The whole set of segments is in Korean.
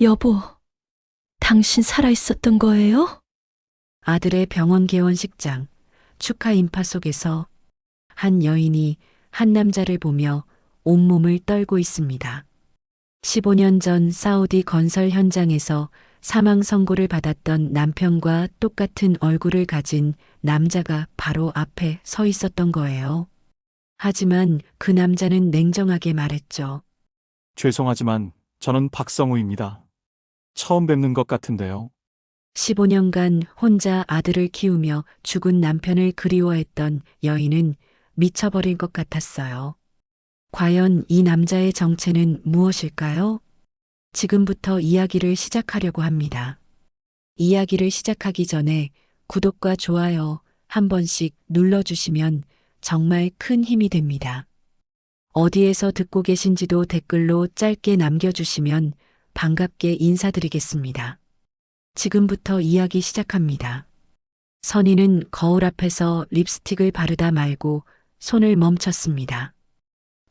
여보, 당신 살아있었던 거예요? 아들의 병원 개원식장, 축하 인파 속에서 한 여인이 한 남자를 보며 온몸을 떨고 있습니다. 15년 전 사우디 건설 현장에서 사망 선고를 받았던 남편과 똑같은 얼굴을 가진 남자가 바로 앞에 서 있었던 거예요. 하지만 그 남자는 냉정하게 말했죠. 죄송하지만 저는 박성우입니다. 처음 뵙는 것 같은데요. 15년간 혼자 아들을 키우며 죽은 남편을 그리워했던 여인은 미쳐버릴 것 같았어요. 과연 이 남자의 정체는 무엇일까요? 지금부터 이야기를 시작하려고 합니다. 이야기를 시작하기 전에 구독과 좋아요 한 번씩 눌러주시면 정말 큰 힘이 됩니다. 어디에서 듣고 계신지도 댓글로 짧게 남겨주시면 반갑게 인사드리겠습니다. 지금부터 이야기 시작합니다. 선희는 거울 앞에서 립스틱을 바르다 말고 손을 멈췄습니다.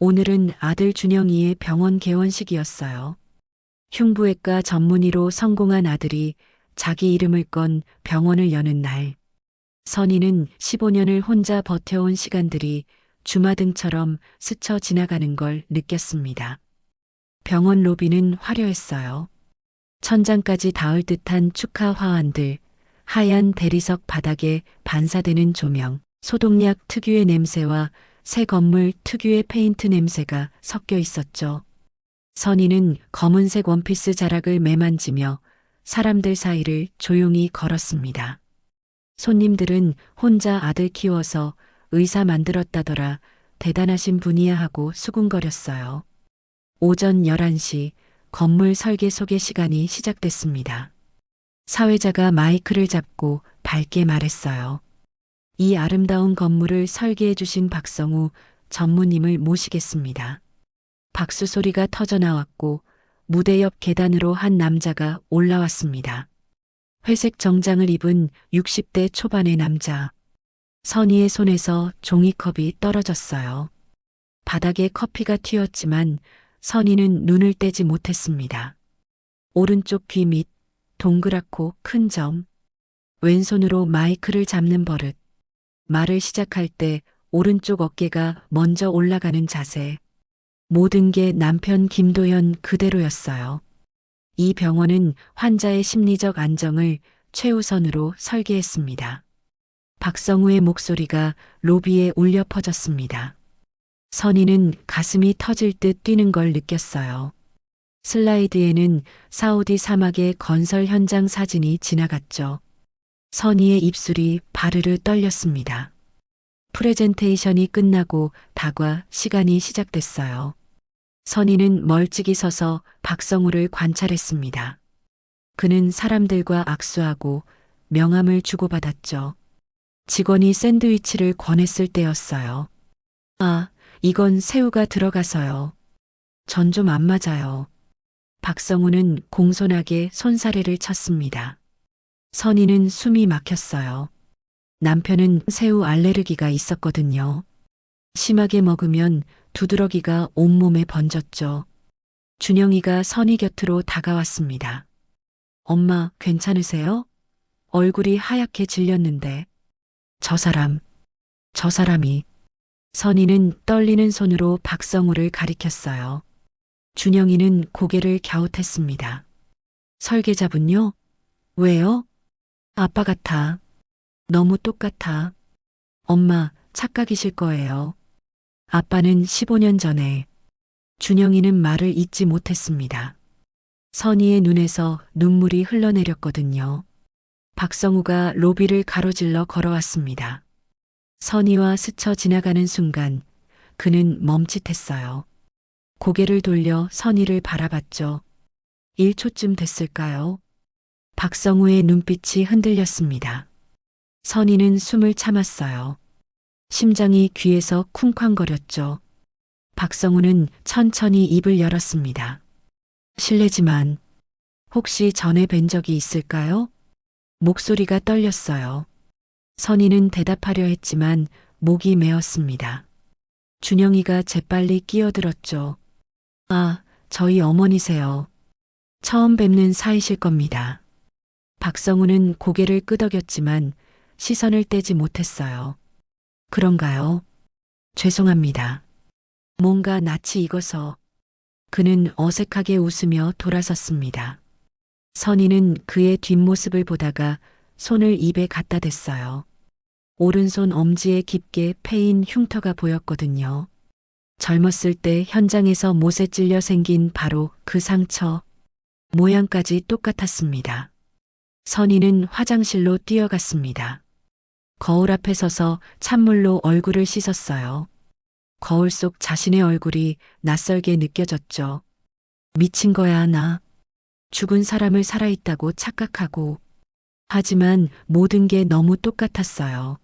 오늘은 아들 준영이의 병원 개원식이었어요. 흉부외과 전문의로 성공한 아들이 자기 이름을 건 병원을 여는 날. 선희는 15년을 혼자 버텨온 시간들이 주마등처럼 스쳐 지나가는 걸 느꼈습니다. 병원 로비는 화려했어요. 천장까지 닿을 듯한 축하 화환들, 하얀 대리석 바닥에 반사되는 조명, 소독약 특유의 냄새와 새 건물 특유의 페인트 냄새가 섞여 있었죠. 선희는 검은색 원피스 자락을 매만지며 사람들 사이를 조용히 걸었습니다. 손님들은 혼자 아들 키워서 의사 만들었다더라 대단하신 분이야 하고 수군거렸어요. 오전 11시 건물 설계 소개 시간이 시작됐습니다. 사회자가 마이크를 잡고 밝게 말했어요. 이 아름다운 건물을 설계해 주신 박성우 전무님을 모시겠습니다. 박수 소리가 터져 나왔고 무대 옆 계단으로 한 남자가 올라왔습니다. 회색 정장을 입은 60대 초반의 남자. 선희의 손에서 종이컵이 떨어졌어요. 바닥에 커피가 튀었지만 선희는 눈을 떼지 못했습니다. 오른쪽 귀 밑 동그랗고 큰 점. 왼손으로 마이크를 잡는 버릇. 말을 시작할 때 오른쪽 어깨가 먼저 올라가는 자세. 모든 게 남편 김도연 그대로였어요. 이 병원은 환자의 심리적 안정을 최우선으로 설계했습니다. 박성우의 목소리가 로비에 울려 퍼졌습니다. 선희는 가슴이 터질 듯 뛰는 걸 느꼈어요. 슬라이드에는 사우디 사막의 건설 현장 사진이 지나갔죠. 선희의 입술이 바르르 떨렸습니다. 프레젠테이션이 끝나고 다과 시간이 시작됐어요. 선희는 멀찍이 서서 박성우를 관찰했습니다. 그는 사람들과 악수하고 명함을 주고받았죠. 직원이 샌드위치를 권했을 때였어요. 아, 이건 새우가 들어가서요. 전 좀 안 맞아요. 박성우는 공손하게 손사래를 쳤습니다. 선희는 숨이 막혔어요. 남편은 새우 알레르기가 있었거든요. 심하게 먹으면 두드러기가 온몸에 번졌죠. 준영이가 선희 곁으로 다가왔습니다. 엄마, 괜찮으세요? 얼굴이 하얗게 질렸는데. 저 사람이. 선희는 떨리는 손으로 박성우를 가리켰어요. 준영이는 고개를 갸웃했습니다. 설계자분요? 왜요? 아빠 같아. 너무 똑같아. 엄마, 착각이실 거예요. 아빠는 15년 전에. 준영이는 말을 잇지 못했습니다. 선희의 눈에서 눈물이 흘러내렸거든요. 박성우가 로비를 가로질러 걸어왔습니다. 선희와 스쳐 지나가는 순간 그는 멈칫했어요. 고개를 돌려 선희를 바라봤죠. 1초쯤 됐을까요? 박성우의 눈빛이 흔들렸습니다. 선희는 숨을 참았어요. 심장이 귀에서 쿵쾅거렸죠. 박성우는 천천히 입을 열었습니다. 실례지만 혹시 전에 뵌 적이 있을까요? 목소리가 떨렸어요. 선희는 대답하려 했지만 목이 메었습니다. 준영이가 재빨리 끼어들었죠. 아, 저희 어머니세요. 처음 뵙는 사이실 겁니다. 박성우는 고개를 끄덕였지만 시선을 떼지 못했어요. 그런가요? 죄송합니다. 뭔가 낯이 익어서 그는 어색하게 웃으며 돌아섰습니다. 선희는 그의 뒷모습을 보다가 손을 입에 갖다 댔어요. 오른손 엄지에 깊게 패인 흉터가 보였거든요. 젊었을 때 현장에서 못에 찔려 생긴 바로 그 상처, 모양까지 똑같았습니다. 선희는 화장실로 뛰어갔습니다. 거울 앞에 서서 찬물로 얼굴을 씻었어요. 거울 속 자신의 얼굴이 낯설게 느껴졌죠. 미친 거야, 나. 죽은 사람을 살아있다고 착각하고. 하지만 모든 게 너무 똑같았어요.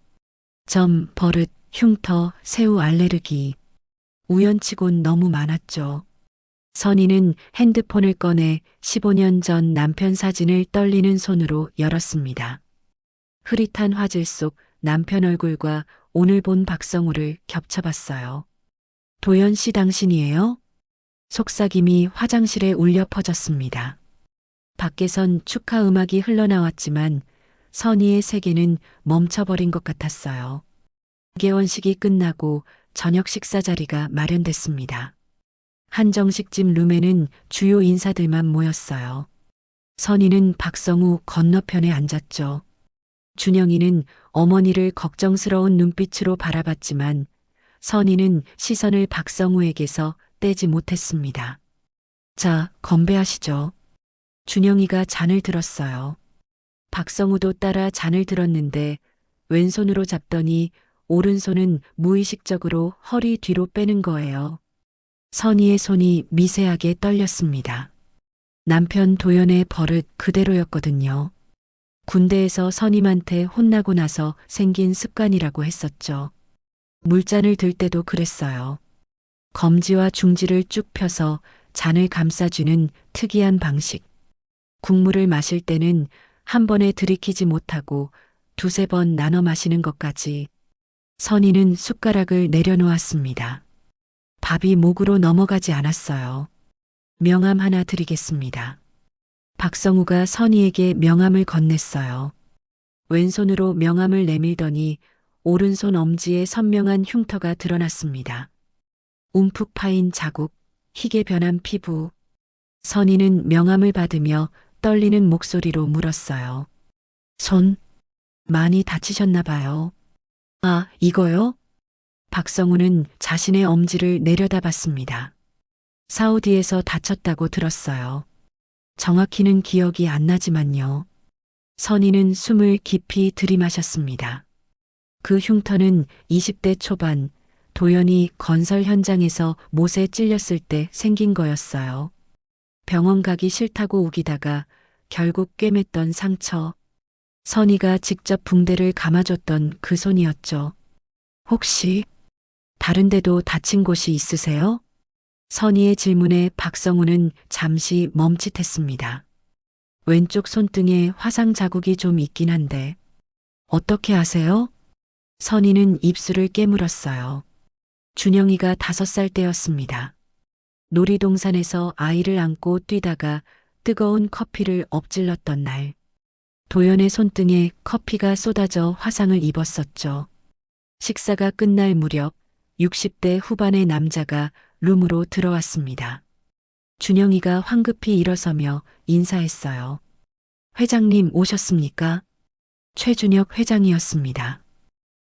점, 버릇, 흉터, 새우 알레르기. 우연치곤 너무 많았죠. 선희는 핸드폰을 꺼내 15년 전 남편 사진을 떨리는 손으로 열었습니다. 흐릿한 화질 속 남편 얼굴과 오늘 본 박성우를 겹쳐봤어요. 도연 씨 당신이에요? 속삭임이 화장실에 울려 퍼졌습니다. 밖에선 축하 음악이 흘러나왔지만 선희의 세계는 멈춰버린 것 같았어요. 개원식이 끝나고 저녁 식사 자리가 마련됐습니다. 한정식집 룸에는 주요 인사들만 모였어요. 선희는 박성우 건너편에 앉았죠. 준영이는 어머니를 걱정스러운 눈빛으로 바라봤지만 선희는 시선을 박성우에게서 떼지 못했습니다. 자, 건배하시죠. 준영이가 잔을 들었어요. 박성우도 따라 잔을 들었는데 왼손으로 잡더니 오른손은 무의식적으로 허리 뒤로 빼는 거예요. 선희의 손이 미세하게 떨렸습니다. 남편 도연의 버릇 그대로였거든요. 군대에서 선임한테 혼나고 나서 생긴 습관이라고 했었죠. 물잔을 들 때도 그랬어요. 검지와 중지를 쭉 펴서 잔을 감싸주는 특이한 방식. 국물을 마실 때는 한 번에 들이키지 못하고 두세 번 나눠 마시는 것까지. 선희는 숟가락을 내려놓았습니다. 밥이 목으로 넘어가지 않았어요. 명함 하나 드리겠습니다. 박성우가 선희에게 명함을 건넸어요. 왼손으로 명함을 내밀더니 오른손 엄지에 선명한 흉터가 드러났습니다. 움푹 파인 자국, 희게 변한 피부. 선희는 명함을 받으며 떨리는 목소리로 물었어요. 손, 많이 다치셨나 봐요. 아, 이거요? 박성우는 자신의 엄지를 내려다봤습니다. 사우디에서 다쳤다고 들었어요. 정확히는 기억이 안 나지만요. 선희는 숨을 깊이 들이마셨습니다. 그 흉터는 20대 초반 도연이 건설 현장에서 못에 찔렸을 때 생긴 거였어요. 병원 가기 싫다고 우기다가 결국 꿰맸던 상처. 선희가 직접 붕대를 감아줬던 그 손이었죠. 혹시 다른 데도 다친 곳이 있으세요? 선희의 질문에 박성우는 잠시 멈칫했습니다. 왼쪽 손등에 화상 자국이 좀 있긴 한데 어떻게 아세요? 선희는 입술을 깨물었어요. 준영이가 5살 때였습니다. 놀이동산에서 아이를 안고 뛰다가 뜨거운 커피를 엎질렀던 날. 도연의 손등에 커피가 쏟아져 화상을 입었었죠. 식사가 끝날 무렵 60대 후반의 남자가 룸으로 들어왔습니다. 준영이가 황급히 일어서며 인사했어요. 회장님 오셨습니까? 최준혁 회장이었습니다.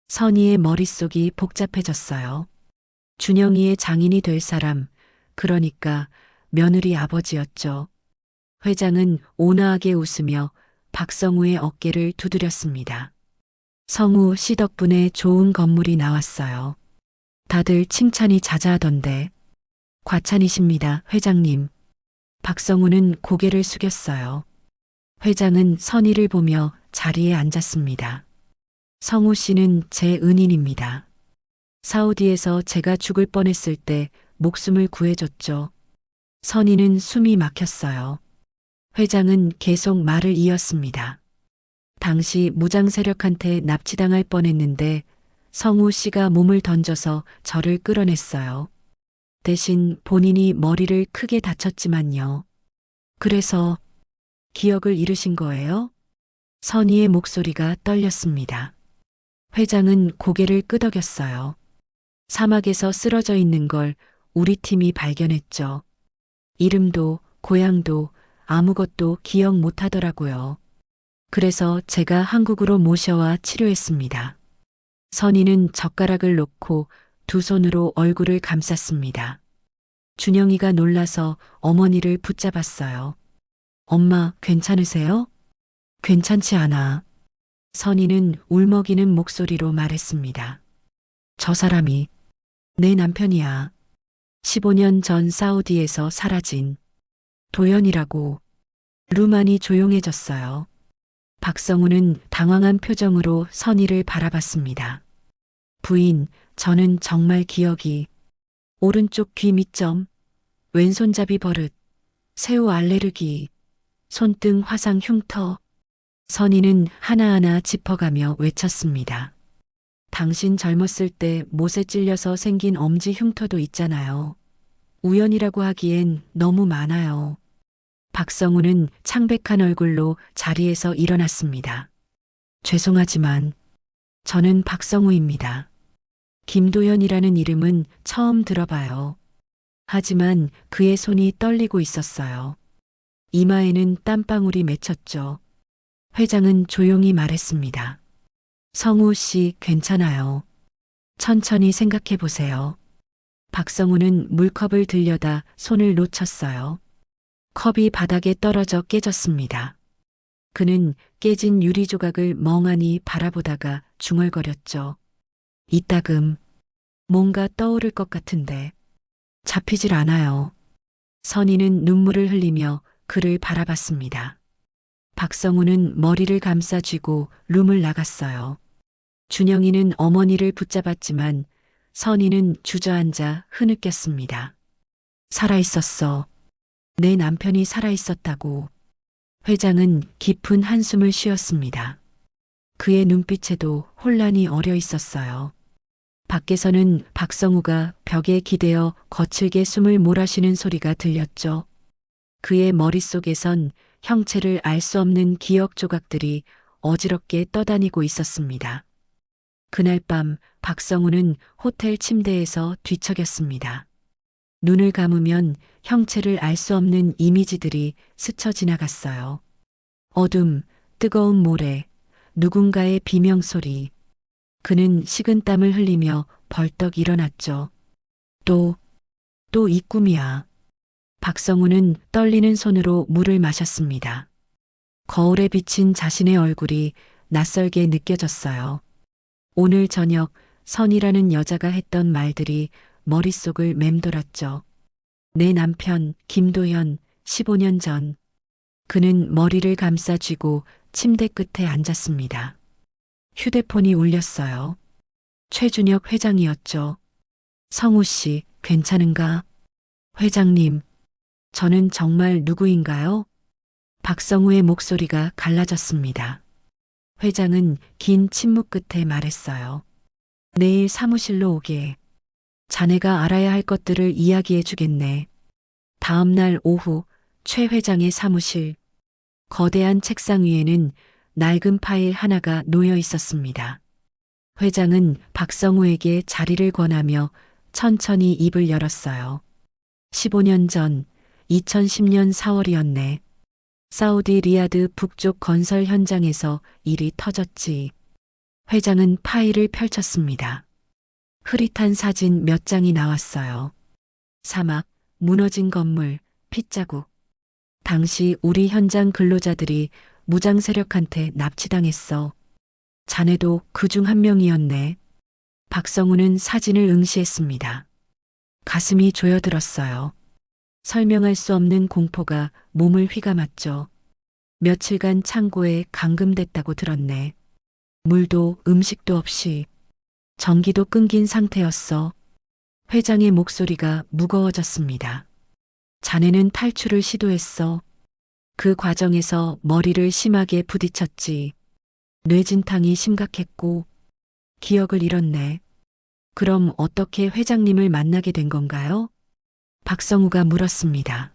선희의 머릿속이 복잡해졌어요. 준영이의 장인이 될 사람, 그러니까 며느리 아버지였죠. 회장은 온화하게 웃으며 박성우의 어깨를 두드렸습니다. 성우 씨 덕분에 좋은 건물이 나왔어요. 다들 칭찬이 자자하던데. 과찬이십니다, 회장님. 박성우는 고개를 숙였어요. 회장은 선희를 보며 자리에 앉았습니다. 성우 씨는 제 은인입니다. 사우디에서 제가 죽을 뻔했을 때 목숨을 구해줬죠. 선희는 숨이 막혔어요. 회장은 계속 말을 이었습니다. 당시 무장 세력한테 납치당할 뻔했는데 성우 씨가 몸을 던져서 저를 끌어냈어요. 대신 본인이 머리를 크게 다쳤지만요. 그래서 기억을 잃으신 거예요? 선희의 목소리가 떨렸습니다. 회장은 고개를 끄덕였어요. 사막에서 쓰러져 있는 걸 우리 팀이 발견했죠. 이름도 고향도 아무것도 기억 못 하더라고요. 그래서 제가 한국으로 모셔와 치료했습니다. 선희는 젓가락을 놓고 두 손으로 얼굴을 감쌌습니다. 준영이가 놀라서 어머니를 붙잡았어요. 엄마, 괜찮으세요? 괜찮지 않아. 선희는 울먹이는 목소리로 말했습니다. 저 사람이 내 남편이야. 15년 전 사우디에서 사라진 도연이라고. 루만이 조용해졌어요. 박성우는 당황한 표정으로 선희를 바라봤습니다. 부인, 저는 정말 기억이. 오른쪽 귀 밑점, 왼손잡이 버릇, 새우 알레르기, 손등 화상 흉터. 선희는 하나하나 짚어가며 외쳤습니다. 당신 젊었을 때 못에 찔려서 생긴 엄지 흉터도 있잖아요. 우연이라고 하기엔 너무 많아요. 박성우는 창백한 얼굴로 자리에서 일어났습니다. 죄송하지만 저는 박성우입니다. 김도연이라는 이름은 처음 들어봐요. 하지만 그의 손이 떨리고 있었어요. 이마에는 땀방울이 맺혔죠. 회장은 조용히 말했습니다. 성우 씨 괜찮아요. 천천히 생각해 보세요. 박성우는 물컵을 들여다 손을 놓쳤어요. 컵이 바닥에 떨어져 깨졌습니다. 그는 깨진 유리 조각을 멍하니 바라보다가 중얼거렸죠. 이따금 뭔가 떠오를 것 같은데 잡히질 않아요. 선희는 눈물을 흘리며 그를 바라봤습니다. 박성우는 머리를 감싸 쥐고 룸을 나갔어요. 준영이는 어머니를 붙잡았지만 선희는 주저앉아 흐느꼈습니다. 살아있었어. 내 남편이 살아있었다고. 회장은 깊은 한숨을 쉬었습니다. 그의 눈빛에도 혼란이 어려 있었어요. 밖에서는 박성우가 벽에 기대어 거칠게 숨을 몰아쉬는 소리가 들렸죠. 그의 머릿속에선 형체를 알 수 없는 기억 조각들이 어지럽게 떠다니고 있었습니다. 그날 밤 박성우는 호텔 침대에서 뒤척였습니다. 눈을 감으면 형체를 알 수 없는 이미지들이 스쳐 지나갔어요. 어둠, 뜨거운 모래, 누군가의 비명소리. 그는 식은땀을 흘리며 벌떡 일어났죠. 또 이 꿈이야. 박성우는 떨리는 손으로 물을 마셨습니다. 거울에 비친 자신의 얼굴이 낯설게 느껴졌어요. 오늘 저녁 선이라는 여자가 했던 말들이 머릿속을 맴돌았죠. 내 남편 김도현 15년 전. 그는 머리를 감싸 쥐고 침대 끝에 앉았습니다. 휴대폰이 울렸어요. 최준혁 회장이었죠. 성우 씨, 괜찮은가? 회장님, 저는 정말 누구인가요? 박성우의 목소리가 갈라졌습니다. 회장은 긴 침묵 끝에 말했어요. 내일 사무실로 오게. 자네가 알아야 할 것들을 이야기해 주겠네. 다음 날 오후 최 회장의 사무실. 거대한 책상 위에는 낡은 파일 하나가 놓여 있었습니다. 회장은 박성우에게 자리를 권하며 천천히 입을 열었어요. 15년 전 2010년 4월이었네. 사우디 리야드 북쪽 건설 현장에서 일이 터졌지. 회장은 파일을 펼쳤습니다. 흐릿한 사진 몇 장이 나왔어요. 사막, 무너진 건물, 핏자국. 당시 우리 현장 근로자들이 무장 세력한테 납치당했어. 자네도 그중 한 명이었네. 박성우는 사진을 응시했습니다. 가슴이 조여들었어요. 설명할 수 없는 공포가 몸을 휘감았죠. 며칠간 창고에 감금됐다고 들었네. 물도 음식도 없이. 전기도 끊긴 상태였어. 회장의 목소리가 무거워졌습니다. 자네는 탈출을 시도했어. 그 과정에서 머리를 심하게 부딪혔지. 뇌진탕이 심각했고 기억을 잃었네. 그럼 어떻게 회장님을 만나게 된 건가요? 박성우가 물었습니다.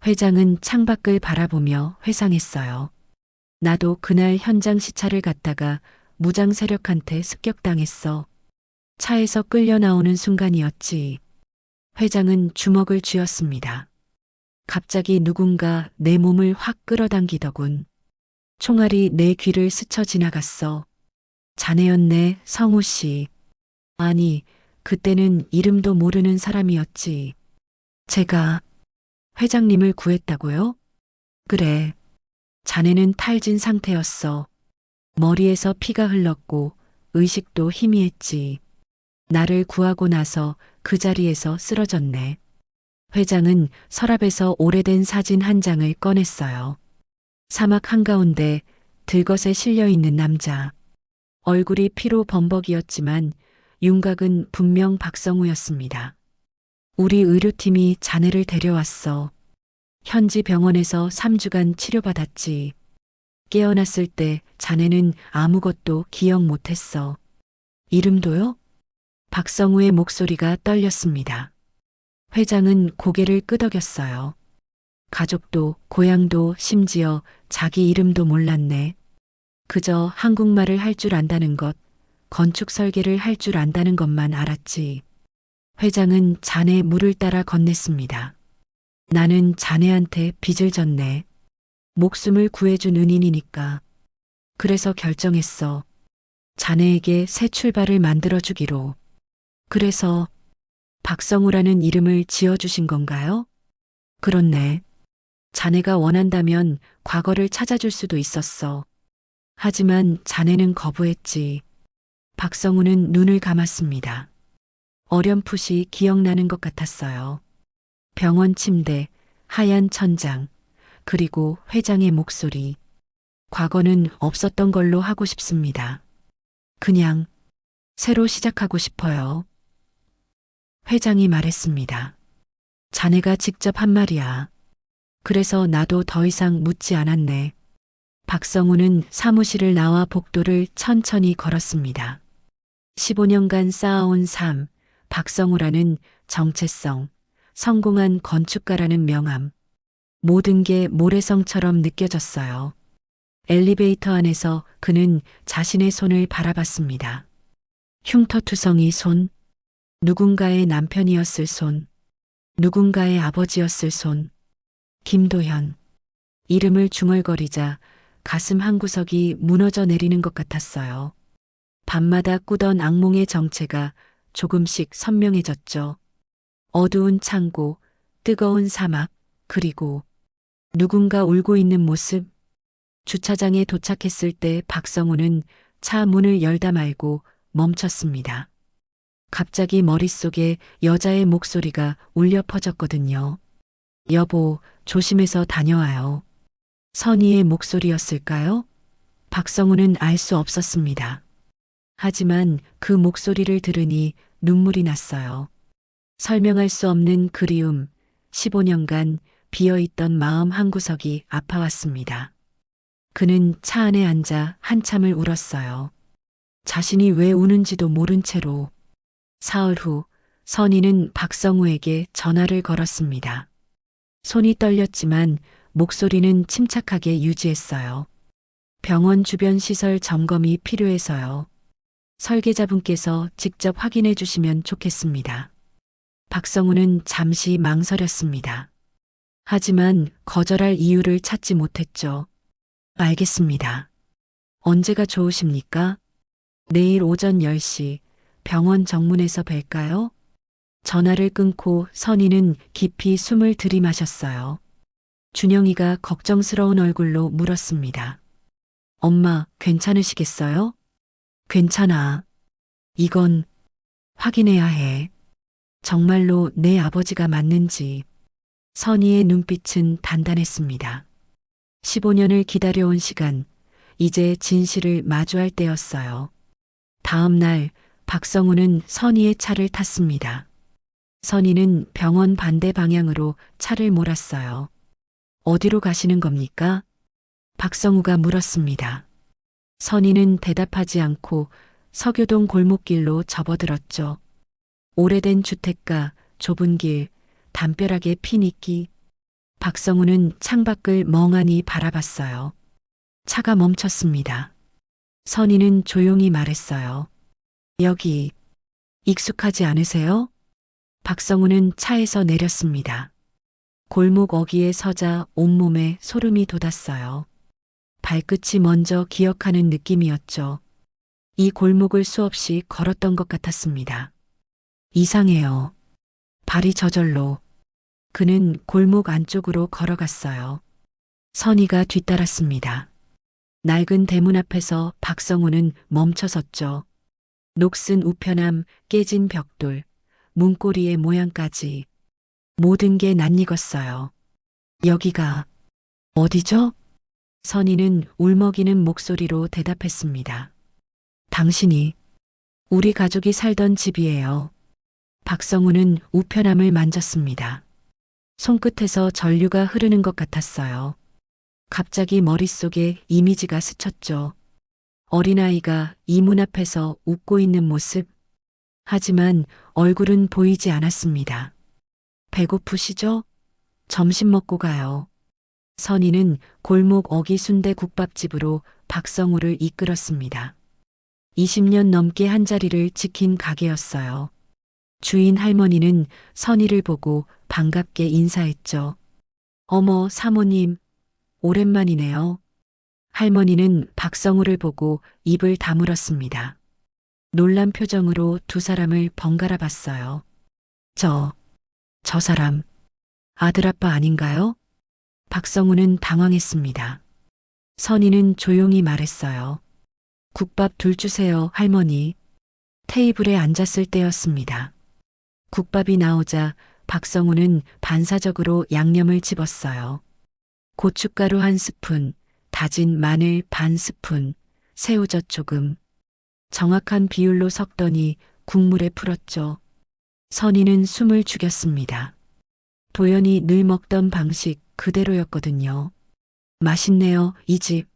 회장은 창밖을 바라보며 회상했어요. 나도 그날 현장 시찰을 갔다가 무장 세력한테 습격당했어. 차에서 끌려 나오는 순간이었지. 회장은 주먹을 쥐었습니다. 갑자기 누군가 내 몸을 확 끌어당기더군. 총알이 내 귀를 스쳐 지나갔어. 자네였네, 성우 씨. 아니, 그때는 이름도 모르는 사람이었지. 제가 회장님을 구했다고요? 그래. 자네는 탈진 상태였어. 머리에서 피가 흘렀고 의식도 희미했지. 나를 구하고 나서 그 자리에서 쓰러졌네. 회장은 서랍에서 오래된 사진 한 장을 꺼냈어요. 사막 한가운데 들것에 실려 있는 남자. 얼굴이 피로 범벅이었지만 윤곽은 분명 박성우였습니다. 우리 의료팀이 자네를 데려왔어. 현지 병원에서 3주간 치료받았지. 깨어났을 때 자네는 아무것도 기억 못했어. 이름도요? 박성우의 목소리가 떨렸습니다. 회장은 고개를 끄덕였어요. 가족도 고향도 심지어 자기 이름도 몰랐네. 그저 한국말을 할 줄 안다는 것, 건축 설계를 할 줄 안다는 것만 알았지. 회장은 잔에 물을 따라 건넸습니다. 나는 자네한테 빚을 졌네. 목숨을 구해준 은인이니까. 그래서 결정했어. 자네에게 새 출발을 만들어주기로. 그래서 박성우라는 이름을 지어주신 건가요? 그렇네. 자네가 원한다면 과거를 찾아줄 수도 있었어. 하지만 자네는 거부했지. 박성우는 눈을 감았습니다. 어렴풋이 기억나는 것 같았어요. 병원 침대, 하얀 천장, 그리고 회장의 목소리. 과거는 없었던 걸로 하고 싶습니다. 그냥 새로 시작하고 싶어요. 회장이 말했습니다. 자네가 직접 한 말이야. 그래서 나도 더 이상 묻지 않았네. 박성우는 사무실을 나와 복도를 천천히 걸었습니다. 15년간 쌓아온 삶, 박성우라는 정체성, 성공한 건축가라는 명함. 모든 게 모래성처럼 느껴졌어요. 엘리베이터 안에서 그는 자신의 손을 바라봤습니다. 흉터투성이 손, 누군가의 남편이었을 손, 누군가의 아버지였을 손, 김도현. 이름을 중얼거리자 가슴 한구석이 무너져 내리는 것 같았어요. 밤마다 꾸던 악몽의 정체가 조금씩 선명해졌죠. 어두운 창고, 뜨거운 사막, 그리고 누군가 울고 있는 모습. 주차장에 도착했을 때 박성우는 차 문을 열다 말고 멈췄습니다. 갑자기 머릿속에 여자의 목소리가 울려 퍼졌거든요. 여보, 조심해서 다녀와요. 선희의 목소리였을까요? 박성우는 알 수 없었습니다. 하지만 그 목소리를 들으니 눈물이 났어요. 설명할 수 없는 그리움, 15년간 비어있던 마음 한구석이 아파왔습니다. 그는 차 안에 앉아 한참을 울었어요. 자신이 왜 우는지도 모른 채로. 사흘 후 선희는 박성우에게 전화를 걸었습니다. 손이 떨렸지만 목소리는 침착하게 유지했어요. 병원 주변 시설 점검이 필요해서요. 설계자분께서 직접 확인해 주시면 좋겠습니다. 박성우는 잠시 망설였습니다. 하지만 거절할 이유를 찾지 못했죠. 알겠습니다. 언제가 좋으십니까? 내일 오전 10시 병원 정문에서 뵐까요? 전화를 끊고 선희는 깊이 숨을 들이마셨어요. 준영이가 걱정스러운 얼굴로 물었습니다. 엄마, 괜찮으시겠어요? 괜찮아. 이건 확인해야 해. 정말로 내 아버지가 맞는지. 선희의 눈빛은 단단했습니다. 15년을 기다려온 시간, 이제 진실을 마주할 때였어요. 다음 날 박성우는 선희의 차를 탔습니다. 선희는 병원 반대 방향으로 차를 몰았어요. 어디로 가시는 겁니까? 박성우가 물었습니다. 선희는 대답하지 않고 서교동 골목길로 접어들었죠. 오래된 주택가, 좁은 길, 담벼락에 핀 이끼. 박성우는 창밖을 멍하니 바라봤어요. 차가 멈췄습니다. 선희는 조용히 말했어요. 여기 익숙하지 않으세요? 박성우는 차에서 내렸습니다. 골목 어귀에 서자 온몸에 소름이 돋았어요. 발끝이 먼저 기억하는 느낌이었죠. 이 골목을 수없이 걸었던 것 같았습니다. 이상해요. 발이 저절로. 그는 골목 안쪽으로 걸어갔어요. 선희가 뒤따랐습니다. 낡은 대문 앞에서 박성우는 멈춰섰죠. 녹슨 우편함, 깨진 벽돌, 문고리의 모양까지 모든 게 낯익었어요. 여기가 어디죠? 선희는 울먹이는 목소리로 대답했습니다. 당신이 우리 가족이 살던 집이에요. 박성우는 우편함을 만졌습니다. 손끝에서 전류가 흐르는 것 같았어요. 갑자기 머릿속에 이미지가 스쳤죠. 어린아이가 이 문 앞에서 웃고 있는 모습. 하지만 얼굴은 보이지 않았습니다. 배고프시죠? 점심 먹고 가요. 선희는 골목 어기 순대 국밥집으로 박성우를 이끌었습니다. 20년 넘게 한 자리를 지킨 가게였어요. 주인 할머니는 선희를 보고 반갑게 인사했죠. 어머, 사모님, 오랜만이네요. 할머니는 박성우를 보고 입을 다물었습니다. 놀란 표정으로 두 사람을 번갈아 봤어요. 저 사람, 아들아빠 아닌가요? 박성우는 당황했습니다. 선희는 조용히 말했어요. 국밥 둘 주세요, 할머니. 테이블에 앉았을 때였습니다. 국밥이 나오자 박성우는 반사적으로 양념을 집었어요. 고춧가루 한 스푼, 다진 마늘 반 스푼, 새우젓 조금. 정확한 비율로 섞더니 국물에 풀었죠. 선희는 숨을 죽였습니다. 도연이 늘 먹던 방식 그대로였거든요. 맛있네요, 이 집.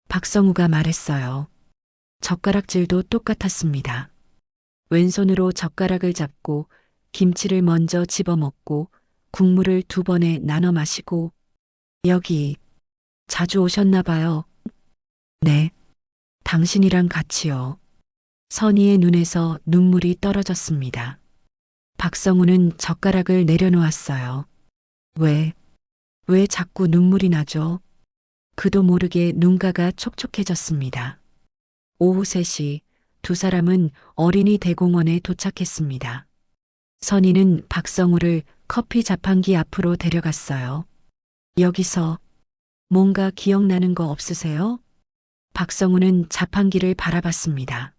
박성우가 말했어요. 젓가락질도 똑같았습니다. 왼손으로 젓가락을 잡고 김치를 먼저 집어먹고 국물을 2번에 나눠 마시고 여기 자주 오셨나 봐요. 네. 당신이랑 같이요. 선희의 눈에서 눈물이 떨어졌습니다. 박성우는 젓가락을 내려놓았어요. 왜 자꾸 눈물이 나죠? 그도 모르게 눈가가 촉촉해졌습니다. 오후 3시 두 사람은 어린이 대공원에 도착했습니다. 선희는 박성우를 커피 자판기 앞으로 데려갔어요. 여기서 뭔가 기억나는 거 없으세요? 박성우는 자판기를 바라봤습니다.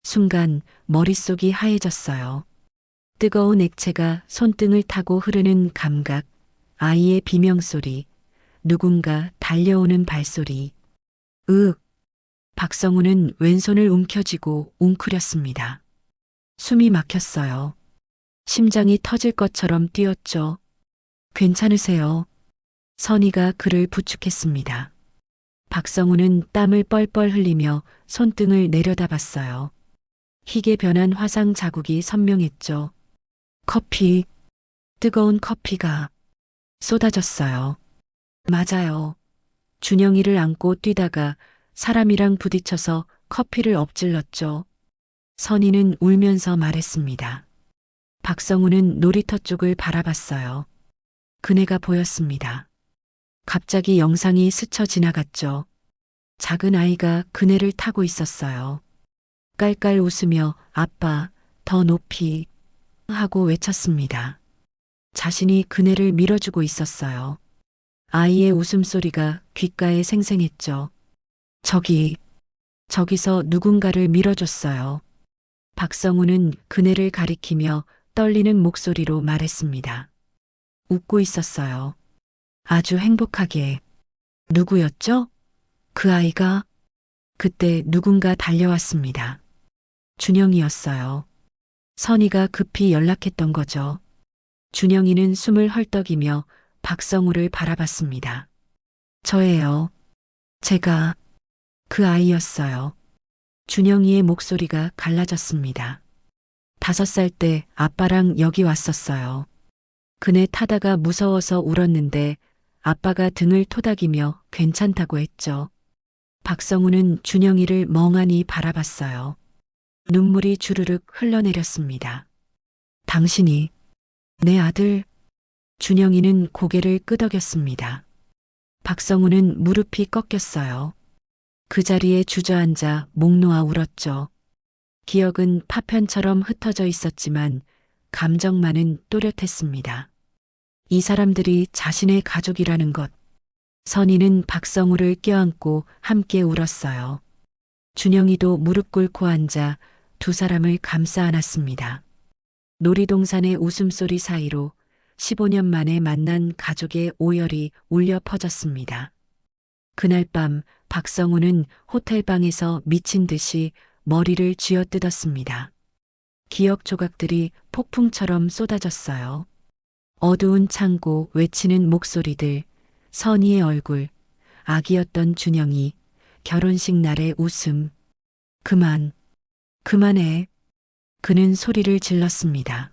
순간 머릿속이 하얘졌어요. 뜨거운 액체가 손등을 타고 흐르는 감각, 아이의 비명소리, 누군가 달려오는 발소리. 박성우는 왼손을 움켜쥐고 웅크렸습니다. 숨이 막혔어요. 심장이 터질 것처럼 뛰었죠. 괜찮으세요? 선희가 그를 부축했습니다. 박성우는 땀을 뻘뻘 흘리며 손등을 내려다봤어요. 희게 변한 화상 자국이 선명했죠. 커피, 뜨거운 커피가 쏟아졌어요. 맞아요. 준영이를 안고 뛰다가 사람이랑 부딪혀서 커피를 엎질렀죠. 선희는 울면서 말했습니다. 박성우는 놀이터 쪽을 바라봤어요. 그네가 보였습니다. 갑자기 영상이 스쳐 지나갔죠. 작은 아이가 그네를 타고 있었어요. 깔깔 웃으며 아빠, 더 높이 하고 외쳤습니다. 자신이 그네를 밀어주고 있었어요. 아이의 웃음소리가 귓가에 생생했죠. 저기서 누군가를 밀어줬어요. 박성우는 그네를 가리키며 떨리는 목소리로 말했습니다. 웃고 있었어요. 아주 행복하게. 누구였죠? 그 아이가? 그때 누군가 달려왔습니다. 준영이었어요. 선희가 급히 연락했던 거죠. 준영이는 숨을 헐떡이며 박성우를 바라봤습니다. 저예요. 제가 그 아이였어요. 준영이의 목소리가 갈라졌습니다. 5살 때 아빠랑 여기 왔었어요. 그네 타다가 무서워서 울었는데 아빠가 등을 토닥이며 괜찮다고 했죠. 박성우는 준영이를 멍하니 바라봤어요. 눈물이 주르륵 흘러내렸습니다. 당신이 내 아들. 준영이는 고개를 끄덕였습니다. 박성우는 무릎이 꺾였어요. 그 자리에 주저앉아 목 놓아 울었죠. 기억은 파편처럼 흩어져 있었지만 감정만은 또렷했습니다. 이 사람들이 자신의 가족이라는 것. 선희는 박성우를 껴안고 함께 울었어요. 준영이도 무릎 꿇고 앉아 두 사람을 감싸 안았습니다. 놀이동산의 웃음소리 사이로 15년 만에 만난 가족의 오열이 울려 퍼졌습니다. 그날 밤 박성우는 호텔방에서 미친 듯이 머리를 쥐어뜯었습니다. 기억 조각들이 폭풍처럼 쏟아졌어요. 어두운 창고, 외치는 목소리들, 선희의 얼굴, 아기였던 준영이, 결혼식 날의 웃음. 그만해. 그는 소리를 질렀습니다.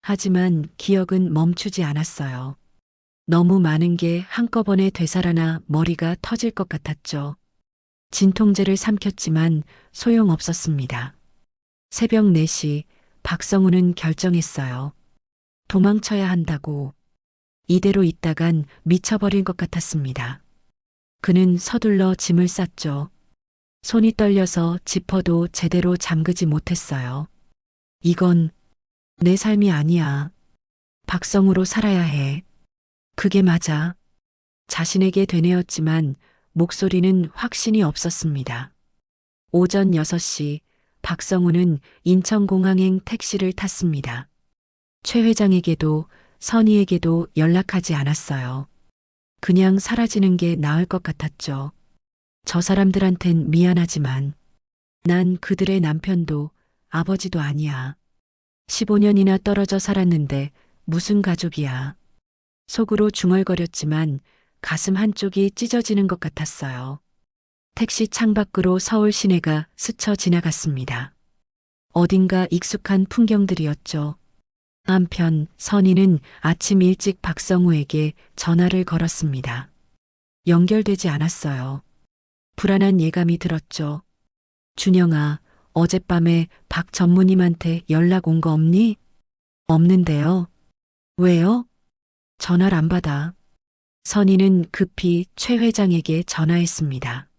하지만 기억은 멈추지 않았어요. 너무 많은 게 한꺼번에 되살아나 머리가 터질 것 같았죠. 진통제를 삼켰지만 소용없었습니다. 새벽 4시 박성우는 결정했어요. 도망쳐야 한다고. 이대로 있다간 미쳐버릴 것 같았습니다. 그는 서둘러 짐을 쌌죠. 손이 떨려서 지퍼도 제대로 잠그지 못했어요. 이건 내 삶이 아니야. 박성우로 살아야 해. 그게 맞아. 자신에게 되뇌었지만 목소리는 확신이 없었습니다. 오전 6시 박성우는 인천공항행 택시를 탔습니다. 최 회장에게도 선희에게도 연락하지 않았어요. 그냥 사라지는 게 나을 것 같았죠. 저 사람들한텐 미안하지만 난 그들의 남편도 아버지도 아니야. 15년이나 떨어져 살았는데 무슨 가족이야. 속으로 중얼거렸지만 가슴 한쪽이 찢어지는 것 같았어요. 택시 창밖으로 서울 시내가 스쳐 지나갔습니다. 어딘가 익숙한 풍경들이었죠. 한편 선희는 아침 일찍 박성우에게 전화를 걸었습니다. 연결되지 않았어요. 불안한 예감이 들었죠. 준영아, 어젯밤에 박 전무님한테 연락 온 거 없니? 없는데요. 왜요? 전화를 안 받아. 선희는 급히 최 회장에게 전화했습니다.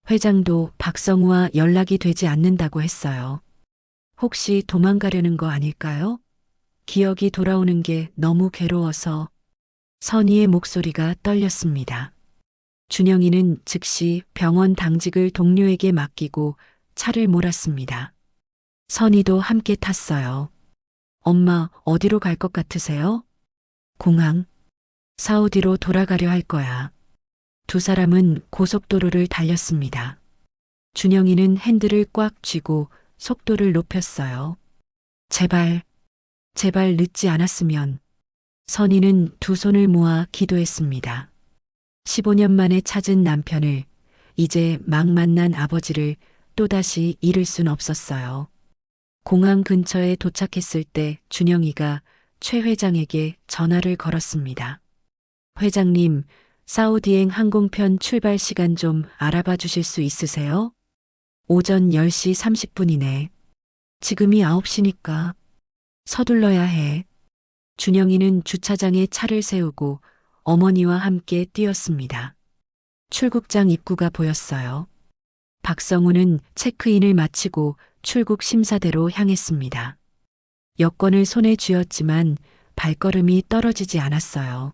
회장도 박성우와 연락이 되지 않는다고 했어요. 혹시 도망가려는 거 아닐까요? 기억이 돌아오는 게 너무 괴로워서. 선희의 목소리가 떨렸습니다. 준영이는 즉시 병원 당직을 동료에게 맡기고 차를 몰았습니다. 선희도 함께 탔어요. 엄마, 어디로 갈 것 같으세요? 공항. 사우디로 돌아가려 할 거야. 두 사람은 고속도로를 달렸습니다. 준영이는 핸들을 꽉 쥐고 속도를 높였어요. 제발 늦지 않았으면. 선희는 두 손을 모아 기도했습니다. 15년 만에 찾은 남편을, 이제 막 만난 아버지를 또다시 잃을 순 없었어요. 공항 근처에 도착했을 때 준영이가 최 회장에게 전화를 걸었습니다. 회장님, 사우디행 항공편 출발 시간 좀 알아봐 주실 수 있으세요? 오전 10시 30분이네. 지금이 9시니까. 서둘러야 해. 준영이는 주차장에 차를 세우고 어머니와 함께 뛰었습니다. 출국장 입구가 보였어요. 박성우는 체크인을 마치고 출국 심사대로 향했습니다. 여권을 손에 쥐었지만 발걸음이 떨어지지 않았어요.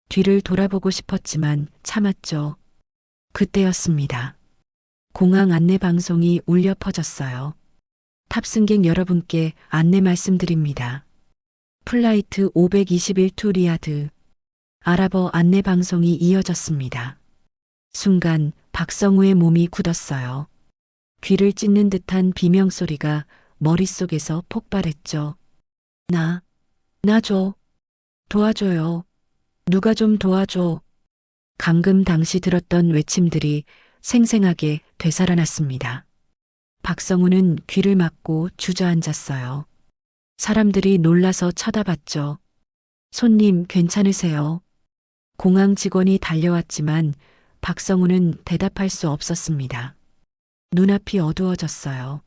뒤를 돌아보고 싶었지만 참았죠. 그때였습니다. 공항 안내 방송이 울려 퍼졌어요. 탑승객 여러분께 안내 말씀드립니다. 플라이트 521 투 리야드. 아랍어 안내 방송이 이어졌습니다. 순간 박성우의 몸이 굳었어요. 귀를 찢는 듯한 비명소리가 머릿속에서 폭발했죠. 나 줘. 도와줘요. 누가 좀 도와줘. 감금 당시 들었던 외침들이 생생하게 되살아났습니다. 박성우는 귀를 막고 주저앉았어요. 사람들이 놀라서 쳐다봤죠. 손님 괜찮으세요? 공항 직원이 달려왔지만 박성우는 대답할 수 없었습니다. 눈앞이 어두워졌어요.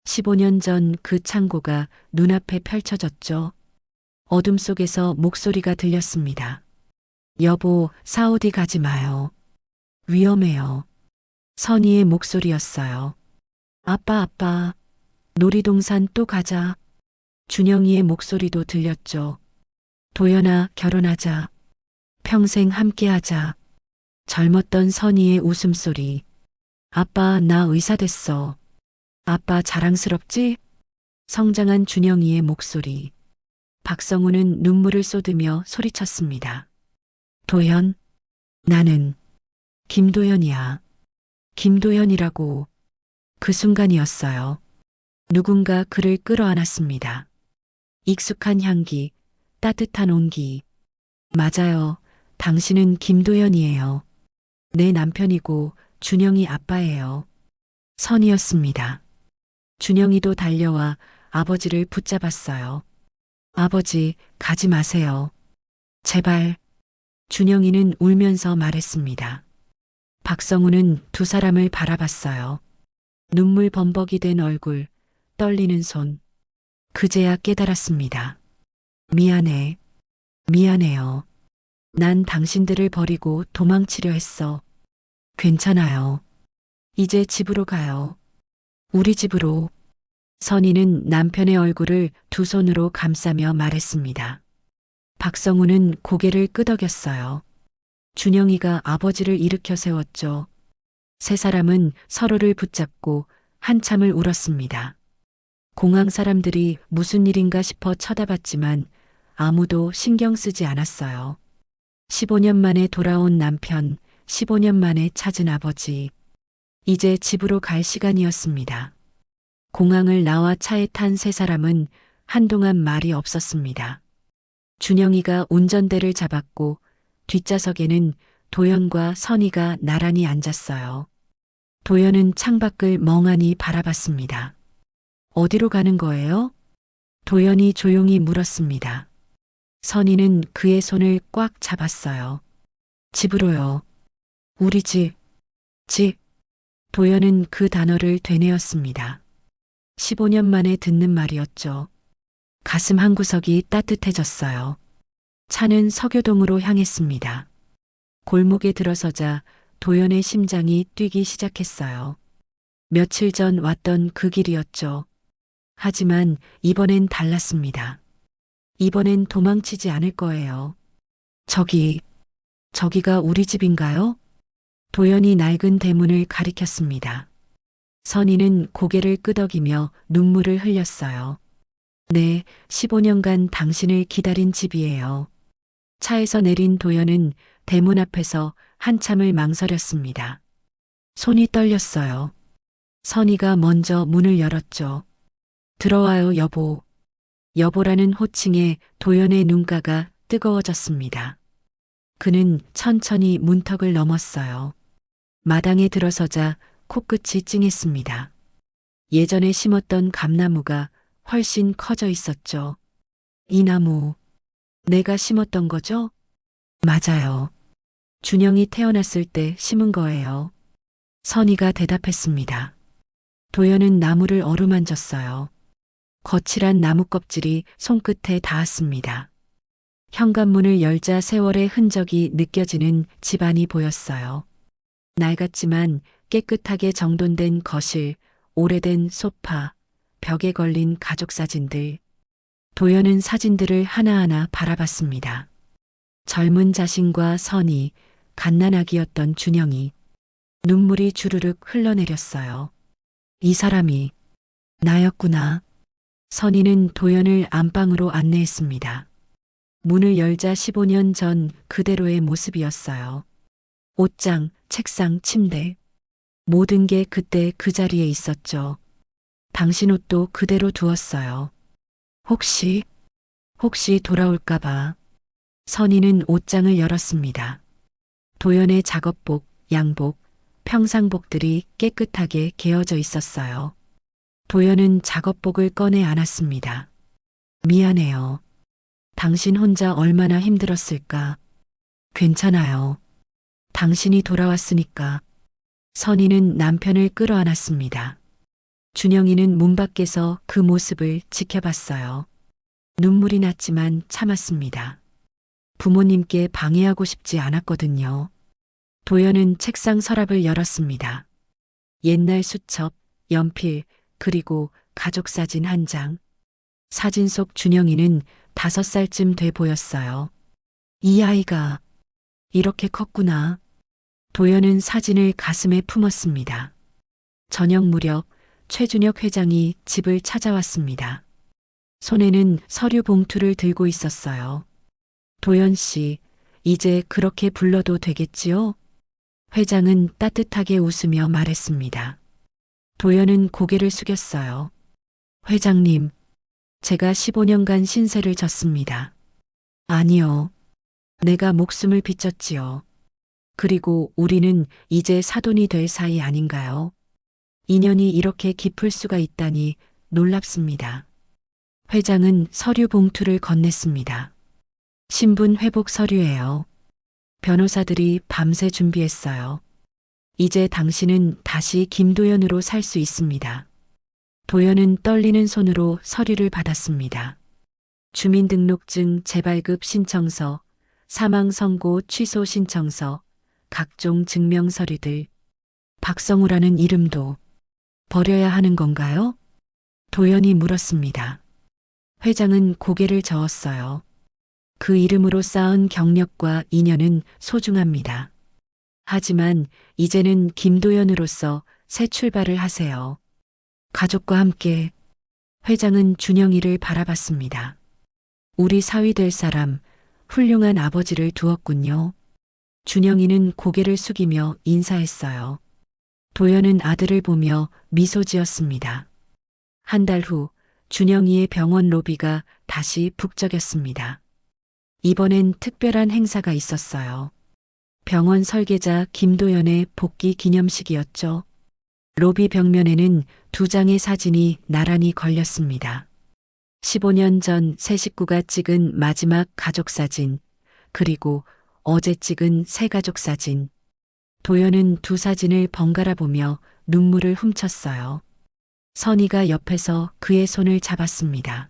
15년 전 그 창고가 눈앞에 펼쳐졌죠. 어둠 속에서 목소리가 들렸습니다. 여보, 사우디 가지 마요. 위험해요. 선희의 목소리였어요. 아빠, 놀이동산 또 가자. 준영이의 목소리도 들렸죠. 도연아, 결혼하자. 평생 함께하자. 젊었던 선희의 웃음소리. 아빠, 나 의사 됐어. 아빠 자랑스럽지? 성장한 준영이의 목소리. 박성우는 눈물을 쏟으며 소리쳤습니다. 도연, 나는 김도연이야. 김도연이라고. 그 순간이었어요. 누군가 그를 끌어안았습니다. 익숙한 향기, 따뜻한 온기. 맞아요. 당신은 김도연이에요. 내 남편이고 준영이 아빠예요. 선이었습니다. 준영이도 달려와 아버지를 붙잡았어요. 아버지, 가지 마세요. 제발. 준영이는 울면서 말했습니다. 박성우는 두 사람을 바라봤어요. 눈물 범벅이 된 얼굴, 떨리는 손. 그제야 깨달았습니다. 미안해. 미안해요. 난 당신들을 버리고 도망치려 했어. 괜찮아요. 이제 집으로 가요. 우리 집으로. 선희는 남편의 얼굴을 두 손으로 감싸며 말했습니다. 박성우는 고개를 끄덕였어요. 준영이가 아버지를 일으켜 세웠죠. 세 사람은 서로를 붙잡고 한참을 울었습니다. 공항 사람들이 무슨 일인가 싶어 쳐다봤지만 아무도 신경 쓰지 않았어요. 15년 만에 돌아온 남편, 15년 만에 찾은 아버지. 이제 집으로 갈 시간이었습니다. 공항을 나와 차에 탄 세 사람은 한동안 말이 없었습니다. 준영이가 운전대를 잡았고 뒷좌석에는 도연과 선희가 나란히 앉았어요. 도연은 창밖을 멍하니 바라봤습니다. 어디로 가는 거예요? 도연이 조용히 물었습니다. 선희는 그의 손을 꽉 잡았어요. 집으로요. 우리 집. 집. 도연은 그 단어를 되뇌었습니다. 15년 만에 듣는 말이었죠. 가슴 한구석이 따뜻해졌어요. 차는 서교동으로 향했습니다. 골목에 들어서자 도연의 심장이 뛰기 시작했어요. 며칠 전 왔던 그 길이었죠. 하지만 이번엔 달랐습니다. 이번엔 도망치지 않을 거예요. 저기가 우리 집인가요? 도연이 낡은 대문을 가리켰습니다. 선희는 고개를 끄덕이며 눈물을 흘렸어요. 네, 15년간 당신을 기다린 집이에요. 차에서 내린 도연은 대문 앞에서 한참을 망설였습니다. 손이 떨렸어요. 선희가 먼저 문을 열었죠. 들어와요, 여보. 여보라는 호칭에 도연의 눈가가 뜨거워졌습니다. 그는 천천히 문턱을 넘었어요. 마당에 들어서자 코끝이 찡했습니다. 예전에 심었던 감나무가 훨씬 커져 있었죠. 이 나무, 내가 심었던 거죠? 맞아요. 준영이 태어났을 때 심은 거예요. 선희가 대답했습니다. 도연은 나무를 어루만졌어요. 거칠한 나무 껍질이 손끝에 닿았습니다. 현관문을 열자 세월의 흔적이 느껴지는 집안이 보였어요. 낡았지만 깨끗하게 정돈된 거실, 오래된 소파, 벽에 걸린 가족 사진들. 도연은 사진들을 하나하나 바라봤습니다. 젊은 자신과 선희, 갓난아기였던 준영이. 눈물이 주르륵 흘러내렸어요. 이 사람이 나였구나. 선희는 도연을 안방으로 안내했습니다. 문을 열자 15년 전 그대로의 모습이었어요. 옷장, 책상, 침대. 모든 게 그때 그 자리에 있었죠. 당신 옷도 그대로 두었어요. 혹시 돌아올까봐. 선희는 옷장을 열었습니다. 도연의 작업복, 양복, 평상복들이 깨끗하게 개어져 있었어요. 도연은 작업복을 꺼내 안았습니다. 미안해요. 당신 혼자 얼마나 힘들었을까. 괜찮아요. 당신이 돌아왔으니까. 선희는 남편을 끌어안았습니다. 준영이는 문 밖에서 그 모습을 지켜봤어요. 눈물이 났지만 참았습니다. 부모님께 방해하고 싶지 않았거든요. 도연은 책상 서랍을 열었습니다. 옛날 수첩, 연필, 그리고 가족 사진 한 장. 사진 속 준영이는 5살쯤 돼 보였어요. 이 아이가 이렇게 컸구나. 도연은 사진을 가슴에 품었습니다. 저녁 무렵 최준혁 회장이 집을 찾아왔습니다. 손에는 서류 봉투를 들고 있었어요. 도연 씨, 이제 그렇게 불러도 되겠지요? 회장은 따뜻하게 웃으며 말했습니다. 도연은 고개를 숙였어요. 회장님, 제가 15년간 신세를 졌습니다. 아니요. 내가 목숨을 비쳤지요. 그리고 우리는 이제 사돈이 될 사이 아닌가요? 인연이 이렇게 깊을 수가 있다니 놀랍습니다. 회장은 서류 봉투를 건넸습니다. 신분 회복 서류예요. 변호사들이 밤새 준비했어요. 이제 당신은 다시 김도연으로 살 수 있습니다. 도연은 떨리는 손으로 서류를 받았습니다. 주민등록증 재발급 신청서, 사망선고 취소 신청서, 각종 증명서류들. 박성우라는 이름도 버려야 하는 건가요? 도연이 물었습니다. 회장은 고개를 저었어요. 그 이름으로 쌓은 경력과 인연은 소중합니다. 하지만 이제는 김도연으로서 새 출발을 하세요. 가족과 함께. 회장은 준영이를 바라봤습니다. 우리 사위 될 사람, 훌륭한 아버지를 두었군요. 준영이는 고개를 숙이며 인사했어요. 도연은 아들을 보며 미소 지었습니다. 한 달 후 준영이의 병원 로비가 다시 북적였습니다. 이번엔 특별한 행사가 있었어요. 병원 설계자 김도연의 복귀 기념식이었죠. 로비 벽면에는 2장의 사진이 나란히 걸렸습니다. 15년 전 새 식구가 찍은 마지막 가족 사진, 그리고 어제 찍은 새 가족 사진. 도연은 두 사진을 번갈아 보며 눈물을 훔쳤어요. 선희가 옆에서 그의 손을 잡았습니다.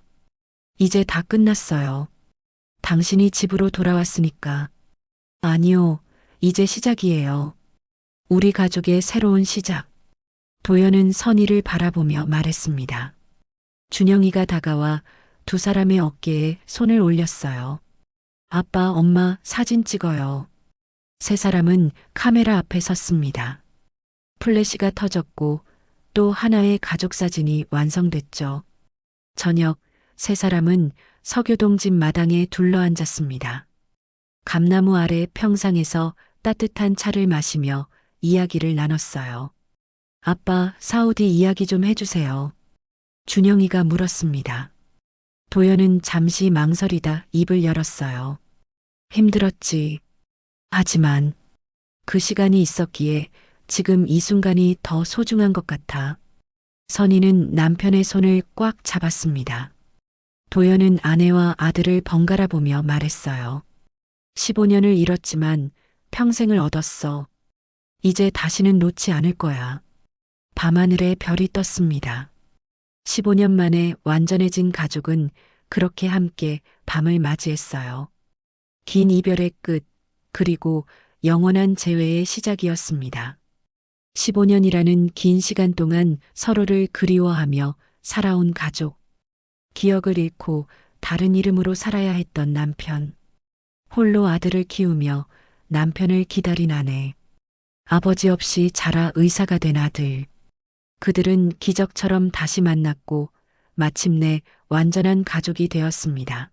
이제 다 끝났어요. 당신이 집으로 돌아왔으니까. 아니요, 이제 시작이에요. 우리 가족의 새로운 시작. 도연은 선희를 바라보며 말했습니다. 준영이가 다가와 두 사람의 어깨에 손을 올렸어요. 아빠, 엄마 사진 찍어요. 세 사람은 카메라 앞에 섰습니다. 플래시가 터졌고 또 하나의 가족 사진이 완성됐죠. 저녁 세 사람은 서교동 집 마당에 둘러앉았습니다. 감나무 아래 평상에서 따뜻한 차를 마시며 이야기를 나눴어요. 아빠, 사우디 이야기 좀 해주세요. 준영이가 물었습니다. 도연은 잠시 망설이다 입을 열었어요. 힘들었지. 하지만 그 시간이 있었기에 지금 이 순간이 더 소중한 것 같아. 선희는 남편의 손을 꽉 잡았습니다. 도연은 아내와 아들을 번갈아 보며 말했어요. 15년을 잃었지만 평생을 얻었어. 이제 다시는 놓지 않을 거야. 밤하늘에 별이 떴습니다. 15년 만에 완전해진 가족은 그렇게 함께 밤을 맞이했어요. 긴 이별의 끝, 그리고 영원한 재회의 시작이었습니다. 15년이라는 긴 시간 동안 서로를 그리워하며 살아온 가족. 기억을 잃고 다른 이름으로 살아야 했던 남편. 홀로 아들을 키우며 남편을 기다린 아내. 아버지 없이 자라 의사가 된 아들. 그들은 기적처럼 다시 만났고 마침내 완전한 가족이 되었습니다.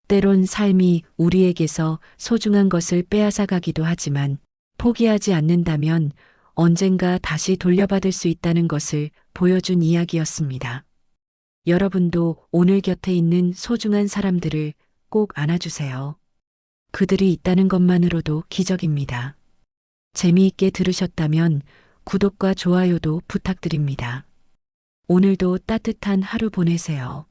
때론 삶이 우리에게서 소중한 것을 빼앗아 가기도 하지만 포기하지 않는다면 언젠가 다시 돌려받을 수 있다는 것을 보여준 이야기였습니다. 여러분도 오늘 곁에 있는 소중한 사람들을 꼭 안아주세요. 그들이 있다는 것만으로도 기적입니다. 재미있게 들으셨다면 구독과 좋아요도 부탁드립니다. 오늘도 따뜻한 하루 보내세요.